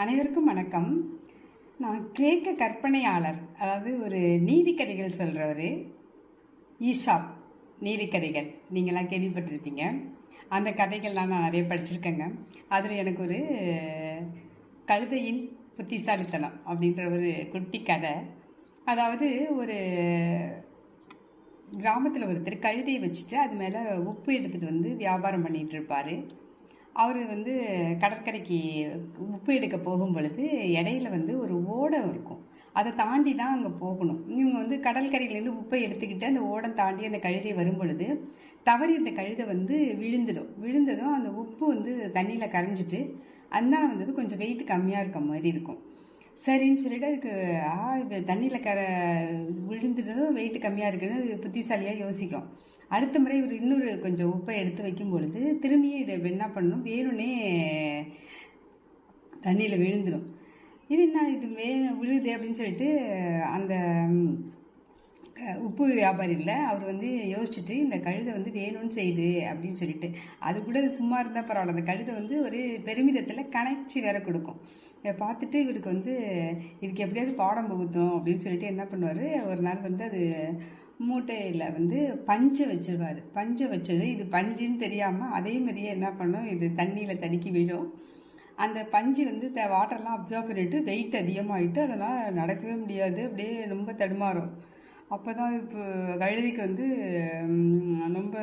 அனைவருக்கும் வணக்கம். நான் கிரேக்க கற்பனையாளர், அதாவது ஒரு நீதிக்கதைகள் சொல்கிறவர் ஈசாப். நீதிக்கதைகள் நீங்களாம் கேள்விப்பட்டிருப்பீங்க. அந்த கதைகள்லாம் நான் நிறைய படிச்சிருக்கேங்க. அதில் எனக்கு ஒரு கழுதையின் புத்திசாலித்தனம் அப்படின்ற ஒரு குட்டி கதை. அதாவது ஒரு கிராமத்தில் ஒருத்தர் கழுதையை வச்சுட்டு அது மேலே உப்பு எடுத்துகிட்டு வந்து வியாபாரம் பண்ணிகிட்டு இருப்பார். அவர் வந்து கடற்கரைக்கு உப்பு எடுக்க போகும் பொழுது இடையில வந்து ஒரு ஓடம் இருக்கும். அதை தாண்டி தான் அங்கே போகணும். இவங்க வந்து கடற்கரையிலேருந்து உப்பை எடுத்துக்கிட்டு அந்த ஓடம் தாண்டி அந்த கழுதை வரும் பொழுது தவறி அந்த கழுதை வந்து விழுந்ததும் அந்த உப்பு வந்து தண்ணியில் கரைஞ்சிட்டு அதனால வந்தது கொஞ்சம் வெயிட் கம்மியாக இருக்க மாதிரி இருக்கும். சரின்னு சொல்லிட்டு அதுக்கு இப்போ தண்ணியில் விழுந்துட்டதும் வெயிட் கம்மியாக இருக்குன்னு அது புத்திசாலியாக யோசிக்கும். அடுத்த முறை இவர் இன்னொரு கொஞ்சம் உப்பை எடுத்து வைக்கும் பொழுது திரும்பியும் இதை என்ன பண்ணணும், வேணும்னே தண்ணியில் விழுந்துடும். இது என்ன இது விழுது அப்படின்னு சொல்லிட்டு அந்த உப்பு வியாபாரி இல்லை அவர் வந்து யோசிச்சுட்டு இந்த கழுதை வந்து வேணும்னு செய்யுது அப்படின்னு சொல்லிட்டு அது கூட சும்மா இருந்தால் பரவாயில்ல, அந்த கழுதை வந்து ஒரு பெருமிதத்தில் கணைச்சி வேற கொடுக்கும். இதை பார்த்துட்டு இவருக்கு வந்து இதுக்கு எப்படியாவது பாடம் புகுத்தணும் அப்படின்னு சொல்லிட்டு என்ன பண்ணுவார், ஒரு நாள் வந்து அது மூட்டையில் வந்து பஞ்சை வச்சிருவார். பஞ்சை வச்சது இது பஞ்சுன்னு தெரியாமல் அதே மாதிரியே என்ன பண்ணும், இது தண்ணியில் தடுக்கி விடும். அந்த பஞ்சு வந்து வாட்டர்லாம் அப்சர்வ் பண்ணிவிட்டு வெயிட் அதிகமாகிட்டு அதனால் நடக்கவே முடியாது, அப்படியே ரொம்ப தடுமாறும். அப்போ தான் இப்போ கழுதைக்கு வந்து ரொம்ப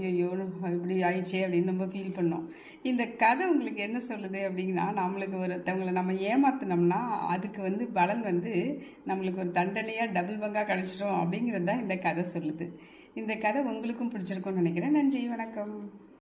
ஐயோ இப்படி ஆயிடுச்சே அப்படின்னு ரொம்ப ஃபீல் பண்ணோம். இந்த கதை உங்களுக்கு என்ன சொல்லுது அப்படின்னா, நம்மளுக்கு ஒருத்தவங்களை நம்ம ஏமாத்தினோம்னா அதுக்கு வந்து பலன் வந்து நம்மளுக்கு ஒரு தண்டனையாக டபுள் பங்காக கிடச்சிடும் அப்படிங்கிறது தான் இந்த கதை சொல்லுது. இந்த கதை உங்களுக்கும் பிடிச்சிருக்கும்னு நினைக்கிறேன். நன்றி, வணக்கம்.